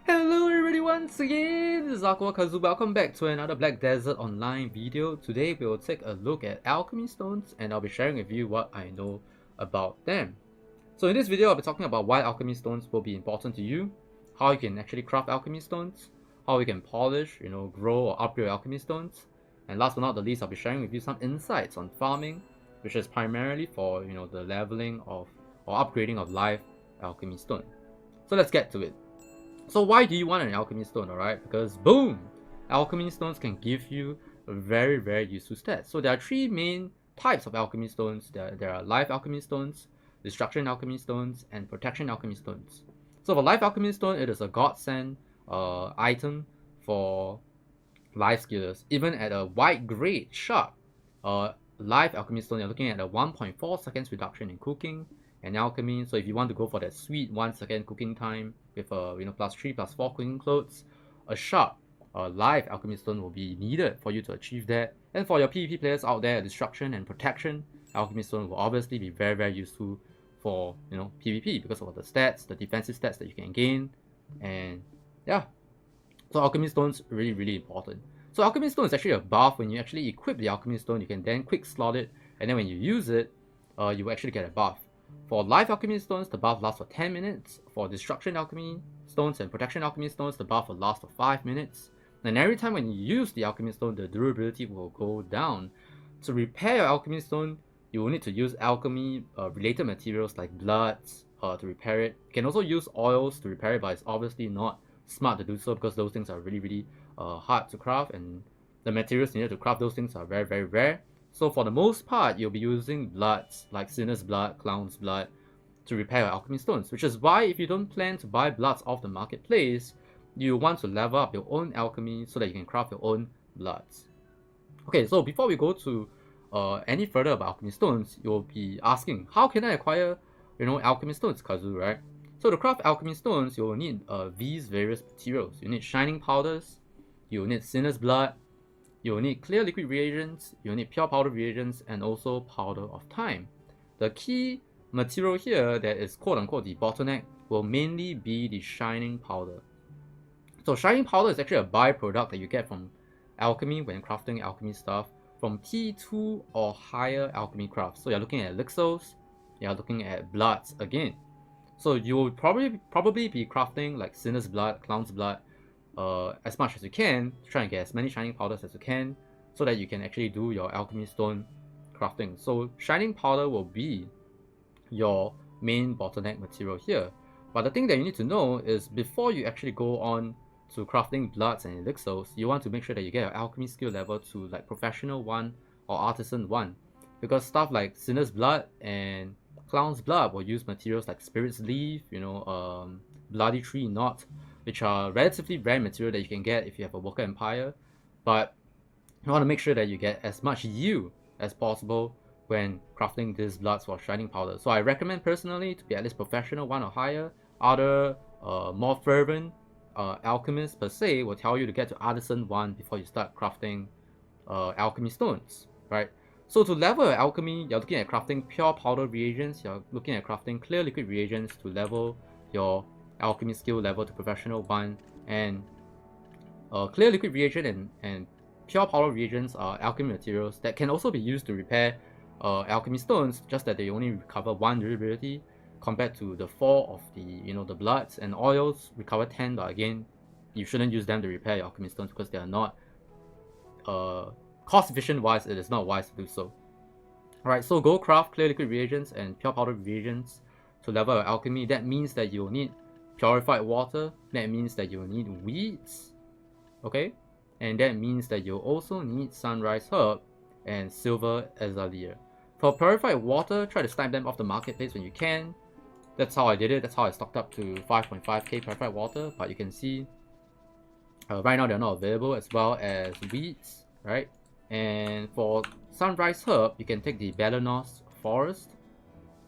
Hello everybody once again, this is AikawaKazu. Welcome back to another Black Desert Online video. Today we will take a look at Alchemy Stones and I'll be sharing with you what I know about them. So in this video I'll be talking about why Alchemy Stones will be important to you, how you can actually craft Alchemy Stones, how you can polish, grow or upgrade Alchemy Stones, and last but not the least I'll be sharing with you some insights on farming, which is primarily for the leveling of or upgrading of live Alchemy Stone. So let's get to it. So why do you want an Alchemy Stone, alright? Because boom! Alchemy Stones can give you very, very useful stats. So there are three main types of Alchemy Stones. There are Life Alchemy Stones, Destruction Alchemy Stones, and Protection Alchemy Stones. So for Life Alchemy Stone, it is a godsend item for life skillers. Even at a wide grade shop, Life Alchemy Stone, you're looking at a 1.4 seconds reduction in cooking and alchemy. So if you want to go for that sweet 1 second cooking time with a +3/+4 cooking clothes, a sharp live alchemy stone will be needed for you to achieve that. And for your PvP players out there, destruction and protection alchemy stone will obviously be very, very useful for PvP because of the stats, the defensive stats that you can gain. And yeah, so alchemy stones really, really important. So alchemy stone is actually a buff. When you actually equip the alchemy stone, you can then quick slot it, and then when you use it, you will actually get a buff. For Life Alchemy Stones, the buff lasts for 10 minutes. For Destruction Alchemy Stones and Protection Alchemy Stones, the buff will last for 5 minutes. And every time when you use the Alchemy Stone, the durability will go down. To repair your Alchemy Stone, you will need to use alchemy related materials like bloods to repair it. You can also use oils to repair it, but it's obviously not smart to do so because those things are really, really hard to craft, and the materials needed to craft those things are very, very rare. So for the most part, you'll be using bloods like Sinner's Blood, Clown's Blood to repair your Alchemy Stones, which is why if you don't plan to buy bloods off the marketplace, you want to level up your own alchemy so that you can craft your own bloods. Okay, so before we go to any further about Alchemy Stones, you'll be asking, how can I acquire, Alchemy Stones, Kazu, right? So to craft Alchemy Stones, you'll need these various materials. You need Shining Powders, you'll need Sinner's Blood, you'll need clear liquid reagents, you'll need pure powder reagents, and also powder of time. The key material here that is quote-unquote the bottleneck will mainly be the shining powder. So shining powder is actually a byproduct that you get from alchemy when crafting alchemy stuff from T2 or higher alchemy crafts. So you're looking at elixirs, you're looking at bloods again. So you will probably be crafting like Sinner's Blood, Clown's Blood, as much as you can to try and get as many shining powders as you can so that you can actually do your alchemy stone crafting. So shining powder will be your main bottleneck material here, but the thing that you need to know is before you actually go on to crafting bloods and elixirs, you want to make sure that you get your alchemy skill level to like professional 1 or artisan 1, because stuff like Sinner's Blood and Clown's Blood will use materials like Spirit's Leaf, Bloody Tree Knot, which are relatively rare material that you can get if you have a Worker Empire, but you want to make sure that you get as much yield as possible when crafting these bloods for shining powder. So I recommend personally to be at least professional 1 or higher. Other more fervent alchemists per se will tell you to get to artisan 1 before you start crafting alchemy stones, right? So to level your alchemy, you're looking at crafting pure powder reagents, you're looking at crafting clear liquid reagents to level your alchemy skill level to professional 1, and clear liquid reagent and pure powder reagents are alchemy materials that can also be used to repair alchemy stones, just that they only recover 1 durability compared to the 4 of the bloods, and oils recover 10, but again you shouldn't use them to repair your alchemy stones because they are not cost efficient wise. It is not wise to do so. Alright, so go craft clear liquid reagents and pure powder reagents to level your alchemy. That means that you'll need purified water, that means that you'll need weeds, okay, and that means that you'll also need sunrise herb and silver azalea. For purified water, try to snipe them off the marketplace when you can. That's how I did it. That's how I stocked up to 5.5k purified water, but you can see right now they're not available, as well as weeds, right? And for sunrise herb, you can take the Balanos forest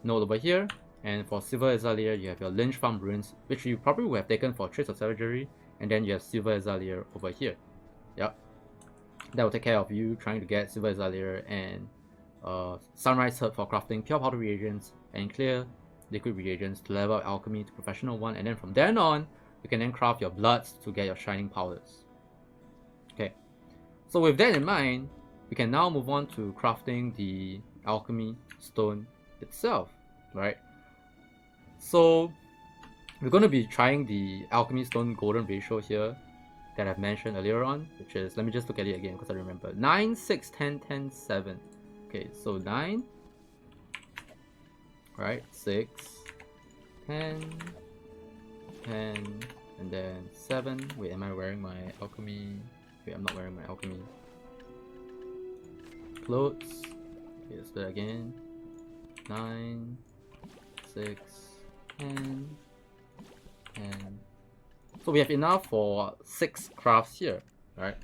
node over here. And for Silver Azalea, you have your Lynch Farm Ruins, which you probably would have taken for Trace of Savagery, and then you have Silver Azalea over here. Yep. That will take care of you trying to get Silver Azalea and Sunrise Herb for crafting pure powder reagents and clear liquid reagents to level up alchemy to professional 1, and then from then on, you can then craft your bloods to get your shining powders. Okay, so with that in mind, we can now move on to crafting the alchemy stone itself, right? So we're going to be trying the alchemy stone golden ratio here that I've mentioned earlier on, which is, let me just look at it again because I remember, 9, 6, 10, 10, 7. Okay, so 9, right, 6, 10, 10, and then 7. Wait, am I wearing my alchemy? Wait, I'm not wearing my alchemy clothes. Okay, let's do that again. 9, 6, 10, 10. So we have enough for 6 crafts here, right?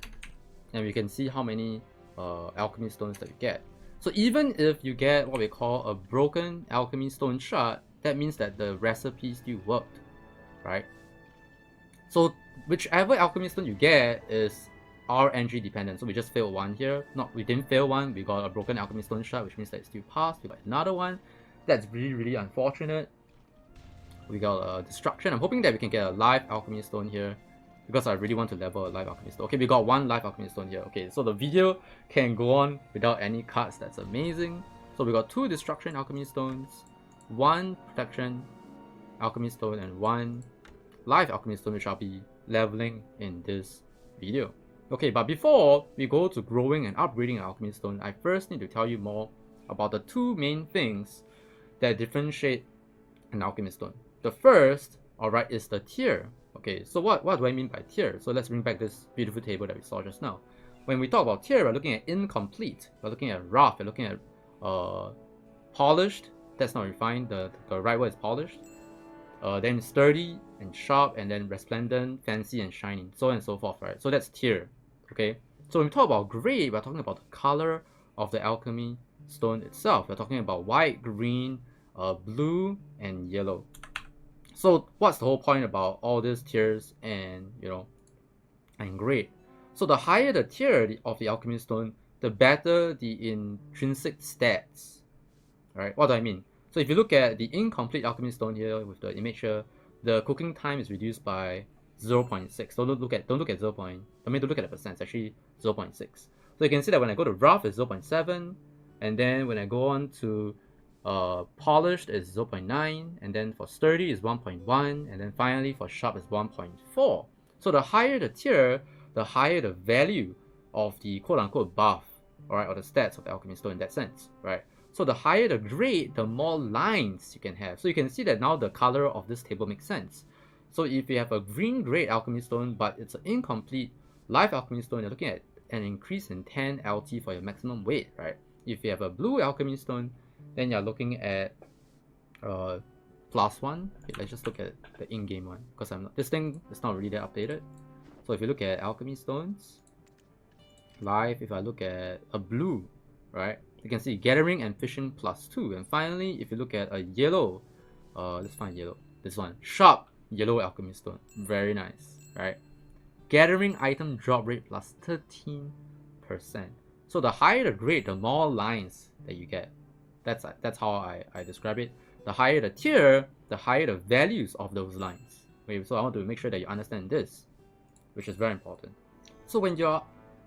And we can see how many alchemy stones that you get. So even if you get what we call a broken alchemy stone shard, that means that the recipe still worked, right? So whichever alchemy stone you get is RNG dependent. So we just failed one here. We didn't fail one. We got a broken alchemy stone shard, which means that it still passed. We got another one. That's really unfortunate. We got a destruction. I'm hoping that we can get a live alchemy stone here because I really want to level a live alchemy stone. Okay, we got one live alchemy stone here. Okay, so the video can go on without any cuts. That's amazing. So we got 2 destruction alchemy stones, 1 protection alchemy stone, and 1 live alchemy stone, which I'll be leveling in this video. Okay, but before we go to growing and upgrading an alchemy stone, I first need to tell you more about the 2 main things that differentiate an alchemy stone. The first, alright, is the tier. Okay, so what do I mean by tier? So let's bring back this beautiful table that we saw just now. When we talk about tier, we're looking at incomplete, we're looking at rough, we're looking at polished. That's not refined, the right word is polished. Then sturdy and sharp, and then resplendent, fancy and shining, so on and so forth, right? So that's tier. Okay, so when we talk about grade, we're talking about the color of the alchemy stone itself. We're talking about white, green, blue, and yellow. So what's the whole point about all these tiers and, you know, and grade? So the higher the tier of the alchemy stone, the better the intrinsic stats. Right? What do I mean? So if you look at the incomplete alchemy stone here with the image here, the cooking time is reduced by 0.6. Don't look at 0. Don't look at the percent. It's actually 0.6. So you can see that when I go to rough, it's 0.7, and then when I go on to polished is 0.9, and then for sturdy is 1.1, and then finally for sharp is 1.4. So the higher the tier, the higher the value of the quote-unquote buff, alright, or the stats of the alchemy stone in that sense, right? So the higher the grade, the more lines you can have. So you can see that now the color of this table makes sense. So if you have a green grade alchemy stone, but it's an incomplete live alchemy stone, you're looking at an increase in 10 LT for your maximum weight, right? If you have a blue alchemy stone, then you're looking at +1. Okay, let's just look at the in-game one, because this thing is not really that updated. So if you look at alchemy stones live, if I look at a blue, right, you can see gathering and fishing +2. And finally, if you look at a yellow, let's find yellow, this one, sharp yellow alchemy stone, very nice, right? Gathering item drop rate +13%. So the higher the grade, the more lines that you get. That's how I describe it. The higher the tier, the higher the values of those lines. Okay, so I want to make sure that you understand this, which is very important. So when you're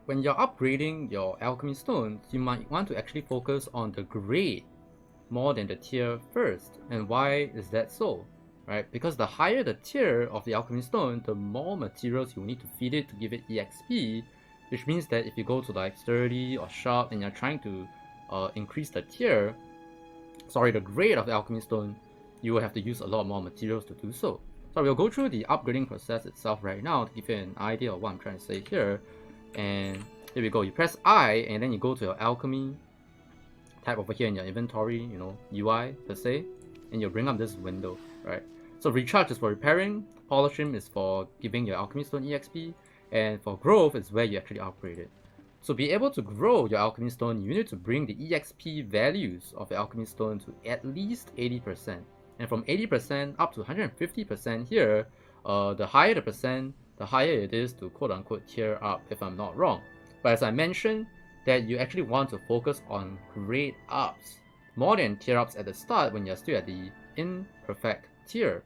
upgrading your alchemy stones, you might want to actually focus on the grade more than the tier first. And why is that so? Right? Because the higher the tier of the alchemy stone, the more materials you need to feed it to give it EXP, which means that if you go to like sturdy or sharp and you're trying to increase the tier, the grade of the alchemy stone, you will have to use a lot more materials to do so. So we'll go through the upgrading process itself right now to give you an idea of what I'm trying to say here. And here we go. You press I, and then you go to your alchemy tab over here in your inventory, you know, UI per se, and you'll bring up this window, right? So recharge is for repairing, polishing is for giving your alchemy stone EXP, and for growth is where you actually upgrade it. So be able to grow your alchemy stone, you need to bring the EXP values of your alchemy stone to at least 80%. And from 80% up to 150% here, the higher the percent, the higher it is to quote-unquote tier up, if I'm not wrong. But as I mentioned, that you actually want to focus on grade ups more than tier ups at the start when you're still at the imperfect tier,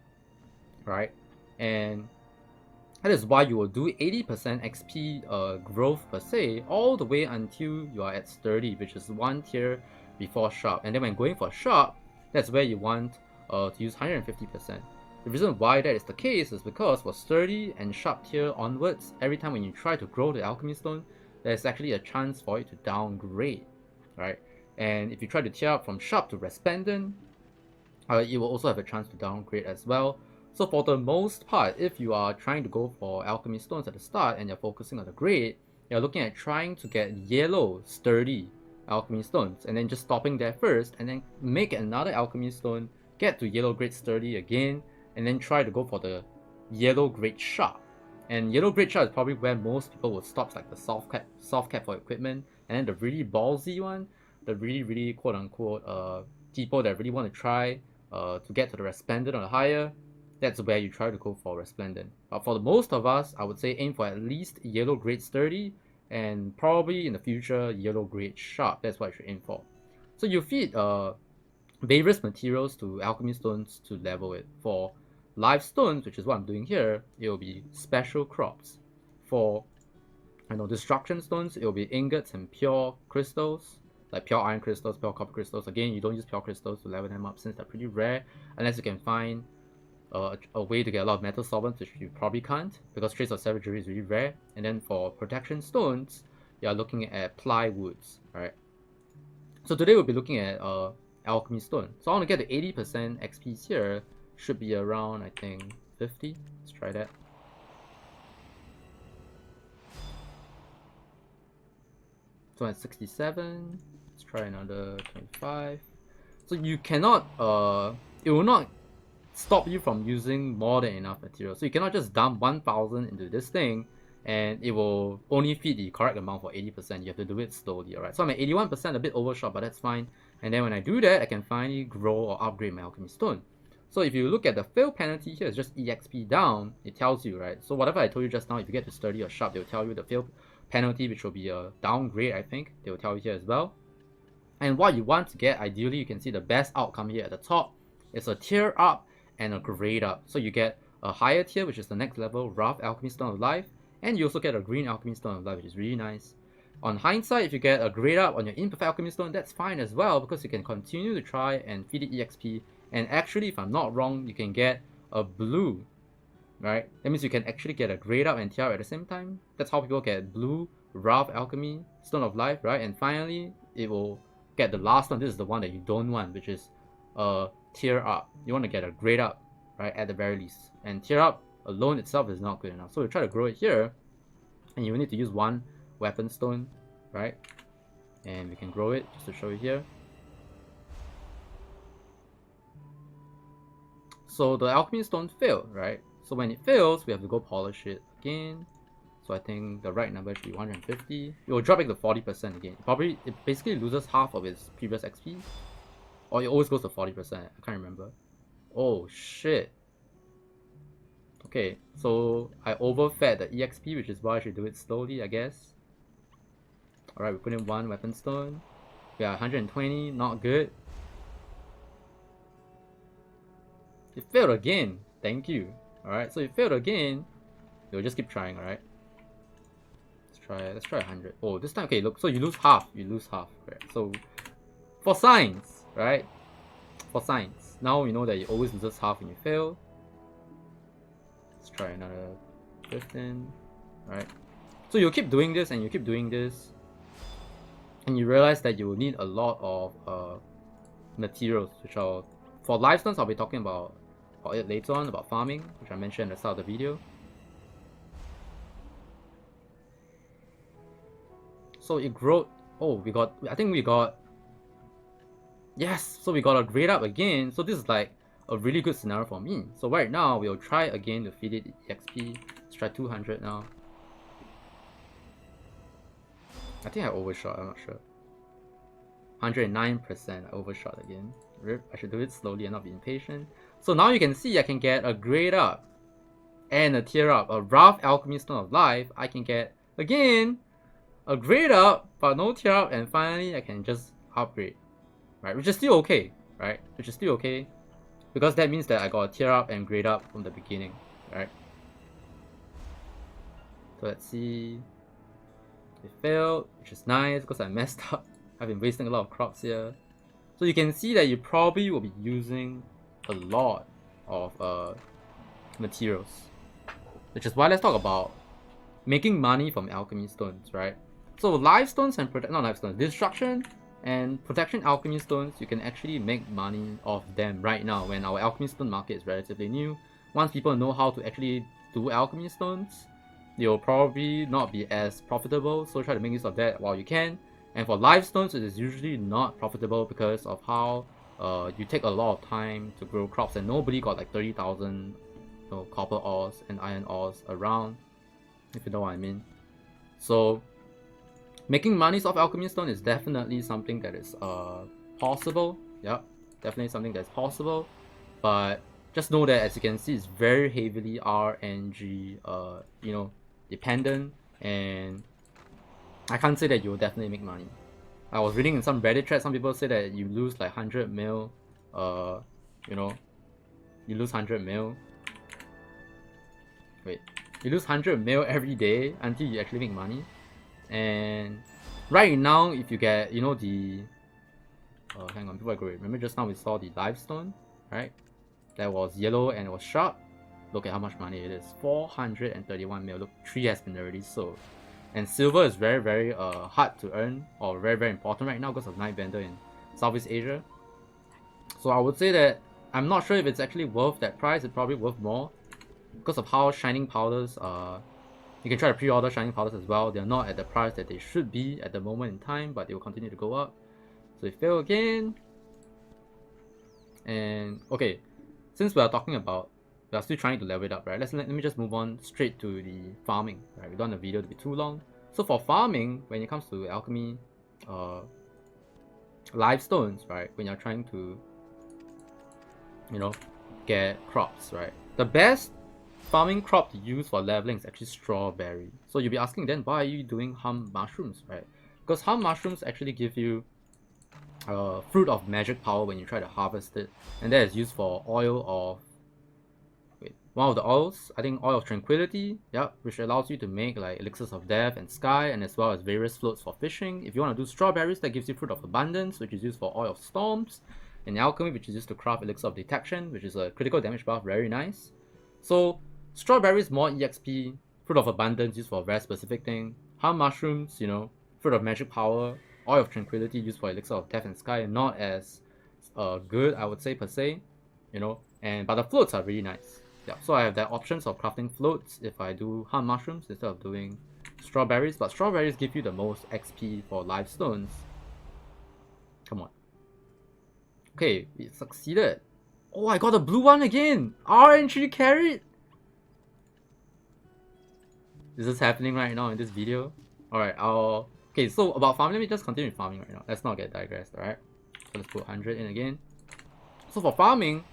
right? And That is why you will do 80% XP growth per se, all the way until you are at sturdy, which is one tier before sharp. And then when going for sharp, that's where you want to use 150%. The reason why that is the case is because for sturdy and sharp tier onwards, every time when you try to grow the alchemy stone, there's actually a chance for it to downgrade, right? And if you try to tier up from sharp to resplendent, it will also have a chance to downgrade as well. So for the most part, if you are trying to go for alchemy stones at the start and you're focusing on the grade, you're looking at trying to get yellow sturdy alchemy stones and then just stopping there first and then make another alchemy stone, get to yellow grade sturdy again, and then try to go for the yellow grade sharp. And yellow grade sharp is probably where most people will stop, like the soft cap for equipment, and then the really ballsy one, the really quote unquote people that really want to try to get to the resplendent or the higher, that's where you try to go for resplendent. But for the most of us, I would say aim for at least yellow grade sturdy and probably in the future yellow grade sharp. That's what you should aim for. So you feed various materials to alchemy stones to level it. For live stones, which is what I'm doing here, it will be special crops. For destruction stones, it will be ingots and pure crystals, like pure iron crystals, pure copper crystals. Again, you don't use pure crystals to level them up since they're pretty rare, unless you can find a way to get a lot of metal solvents, which you probably can't, because Trace of Savagery is really rare. And then for protection stones, you're looking at plywoods, right? So today we'll be looking at alchemy stone. So I want to get to 80% XP here, should be around, I think, 50. Let's try that. So at 67, let's try another 25. So you cannot, it will not stop you from using more than enough material. So you cannot just dump 1000 into this thing and it will only feed the correct amount for 80%. You have to do it slowly, alright? So I'm at 81%, a bit overshot, but that's fine. And then when I do that, I can finally grow or upgrade my alchemy stone. So if you look at the fail penalty here, it's just EXP down. It tells you, right? So whatever I told you just now, if you get to sturdy or sharp, they'll tell you the fail penalty, which will be a downgrade, I think. They will tell you here as well. And what you want to get, ideally, you can see the best outcome here at the top. It's a tier up and a grade up. So you get a higher tier, which is the next level, rough alchemy stone of life, and you also get a green alchemy stone of life, which is really nice. On hindsight, if you get a grade up on your imperfect alchemy stone, that's fine as well, because you can continue to try and feed it EXP. And actually, if I'm not wrong, you can get a blue, right? That means you can actually get a grade up and tier up at the same time. That's how people get blue rough alchemy stone of life, right? And finally, it will get the last one. This is the one that you don't want, which is tier up. You want to get a grade up, right, at the very least. And tier up alone itself is not good enough. So we try to grow it here, and you will need to use one weapon stone, right? And we can grow it just to show you here. So the alchemy stone failed, right? So when it fails, we have to go polish it again. So I think the right number should be 150. It will drop it to 40% again. It basically loses half of its previous XP. Or it always goes to 40%. I can't remember. Oh shit. Okay, so I overfed the EXP, which is why I should do it slowly, I guess. Alright, we put in one weapon stone. We are 120, not good. It failed again. Thank you. Alright, so it failed again. We'll just keep trying, alright? Let's try 100. Oh, this time, okay, look, so you lose half. Right? So for science, right? For science. Now we know that you always lose half when you fail. Let's try another 15. Alright. So you'll keep doing this and you keep doing this. And you realize that you will need a lot of materials, which are for live stones. I'll be talking about it later on, about farming, which I mentioned at the start of the video. So it grew. Oh, I think we got. Yes, so we got a grade up again. So this is like a really good scenario for me. So right now we'll try again to feed it EXP. Let's try 200 now. I think I overshot, I'm not sure. 109%, I overshot again. Rip, I should do it slowly and not be impatient. So now you can see I can get a grade up and a tier up. A rough alchemy stone of life, I can get again a grade up but no tier up, and finally I can just upgrade. Right, which is still okay, right? Which is still okay, because that means that I got a tier up and grade up from the beginning, right? So let's see. It failed, which is nice because I messed up. I've been wasting a lot of crops here. So you can see that you probably will be using a lot of materials. Which is why let's talk about making money from alchemy stones, right? So life stones and not life stones, destruction and protection alchemy stones, you can actually make money off them right now when our alchemy stone market is relatively new. Once people know how to actually do alchemy stones, they'll probably not be as profitable, so try to make use of that while you can. And for life stones, it is usually not profitable because of how you take a lot of time to grow crops, and nobody got like 30,000 copper ores and iron ores around, if you know what I mean. So making money off alchemy stone is definitely something that is possible. Yeah, definitely something that's possible. But just know that, as you can see, it's very heavily RNG dependent, and I can't say that you'll definitely make money. I was reading in some Reddit thread, some people say that you lose like 100 mil, you lose 100 mil. Wait, you lose 100 mil every day until you actually make money. And right now, if you get, hang on, before I go, remember just now we saw the limestone, right? That was yellow and it was sharp. Look at how much money it is, 431 mil. Look, 3 has been already sold. And silver is very, very hard to earn, or very, very important right now because of Night Vendor in Southeast Asia. So I would say that I'm not sure if it's actually worth that price. It's probably worth more because of how shining powders you can try to pre-order shining powders as well. They're not at the price that they should be at the moment in time, but they will continue to go up. So we fail again. And okay, since we are talking about, we are still trying to level it up, right? Let me just move on straight to the farming, right? We don't want the video to be too long. So for farming, when it comes to alchemy, live stones, right? When you're trying to, get crops, right? The best farming crop to use for leveling is actually strawberry. So you'll be asking then, why are you doing hum mushrooms, right? Because hum mushrooms actually give you fruit of magic power when you try to harvest it, and that is used for oil of one of the oils, I think oil of tranquility, which allows you to make like elixirs of death and sky, and as well as various floats for fishing. If you want to do strawberries, that gives you fruit of abundance, which is used for oil of storms, and alchemy, which is used to craft elixir of detection, which is a critical damage buff, very nice. So strawberries, more EXP, fruit of abundance used for a very specific thing, hum mushrooms, fruit of magic power, oil of tranquility used for elixir of death and sky, not as good, I would say, per se, but the floats are really nice. Yeah, so I have the options of crafting floats if I do hum mushrooms instead of doing strawberries, but strawberries give you the most XP for live stones. Come on. Okay, we succeeded. Oh, I got a blue one again! RNG Carried! Is this happening right now in this video? Alright, okay, so about farming, let me just continue farming right now. Let's not get digressed, alright? So let's put 100 in again. So for farming,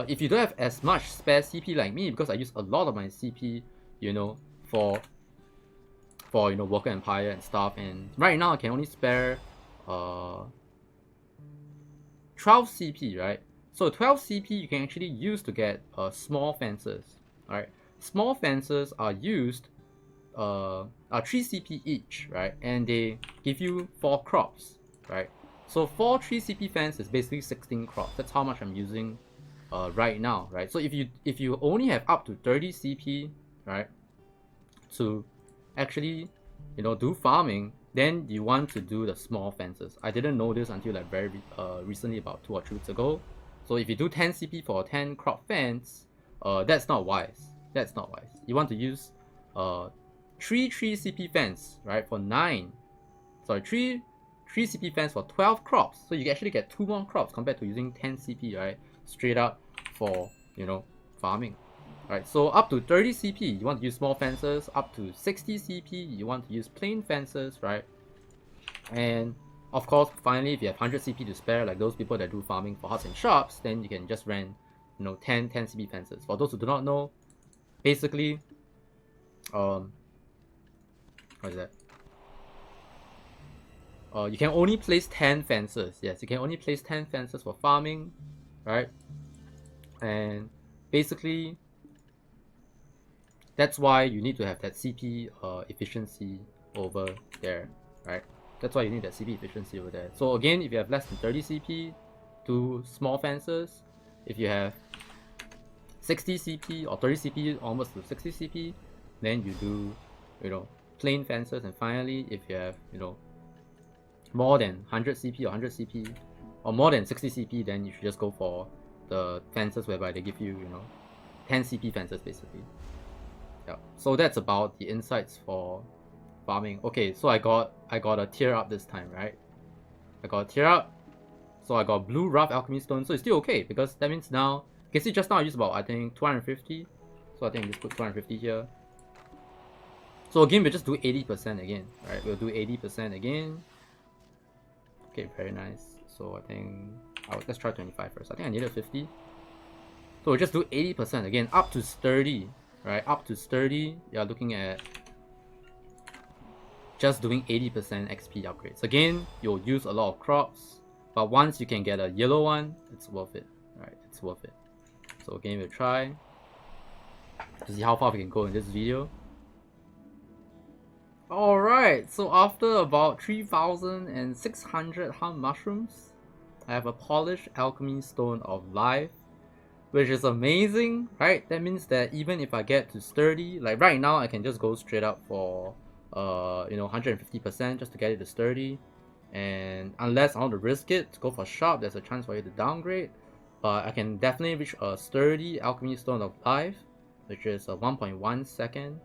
if you don't have as much spare CP like me, because I use a lot of my CP, for Worker Empire and stuff, and right now I can only spare 12 CP, right? So 12 CP you can actually use to get small fences, alright? Small fences are used, are 3 CP each, right? And they give you 4 crops, right? So 4 3 CP fence is basically 16 crops. That's how much I'm using right now, right? So if you only have up to 30 CP, right, to actually do farming, then you want to do the small fences. I didn't know this until like very recently, about 2 or 3 weeks ago. So if you do 10 CP for a 10 crop fence, that's not wise. That's not wise. You want to use 3 CP fence, right, for 3 CP fence for 12 crops. So you actually get 2 more crops compared to using 10 CP, right, straight up for farming. Right, so up to 30 CP you want to use small fences, up to 60 CP you want to use plain fences, right? And of course, finally, if you have 100 CP to spare, like those people that do farming for huts and shops, then you can just rent 10 CP fences. For those who do not know, basically what is that? You can only place 10 fences. Yes, you can only place 10 fences for farming, right? And basically That's why you need to have that CP efficiency over there, right? That's why you need that CP efficiency over there. So again, if you have less than 30 CP, do small fences. If you have 60 CP or 30 CP, almost to 60 CP, then you do, you know, plain fences. And finally, if you have, you know, more than 100 CP or 100 CP, or more than 60 CP, then you should just go for the fences whereby they give you, you know, 10 CP fences basically. Yeah. So that's about the insights for farming. Okay, so I got a tier up this time, right? I got a tier up. So I got blue rough alchemy stone. So it's still okay because that means now you can see just now I used about, I think, 250. So I think just put 250 here. So again, we'll just do 80% again, right? We'll do 80% again. Okay, very nice. So I think let's try 25 first. I think I needed 50. So we'll just do 80% again, up to sturdy, right? Up to sturdy, you're looking at just doing 80% XP upgrades. Again, you'll use a lot of crops, but once you can get a yellow one, it's worth it, right? It's worth it. So again, we'll try to see how far we can go in this video. Alright, so after about 3,600 hum mushrooms, I have a polished alchemy stone of life, which is amazing, right? That means that even if I get to sturdy, like right now I can just go straight up for you know, 150% just to get it to sturdy. And unless I want to risk it to go for sharp, there's a chance for it to downgrade. But I can definitely reach a sturdy alchemy stone of life, which is a 1.1 second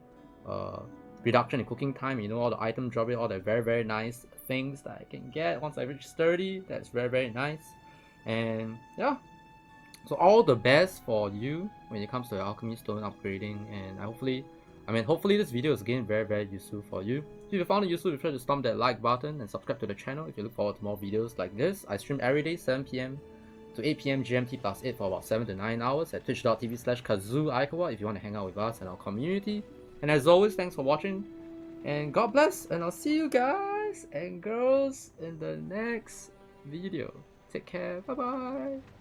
reduction in cooking time. You know, all the item drop rate, all the very nice things that I can get once I reach sturdy. That's very nice. And yeah, so all the best for you when it comes to alchemy stone upgrading. And hopefully this video is again very useful for you. If you found it useful, be sure to stomp that like button and subscribe to the channel if you look forward to more videos like this. I stream every day 7 PM to 8 PM GMT plus 8 for about 7 to 9 hours at twitch.tv/KazuAikawa if you want to hang out with us and our community. And as always, thanks for watching, and God bless, and I'll see you guys and girls in the next video. Take care, bye bye.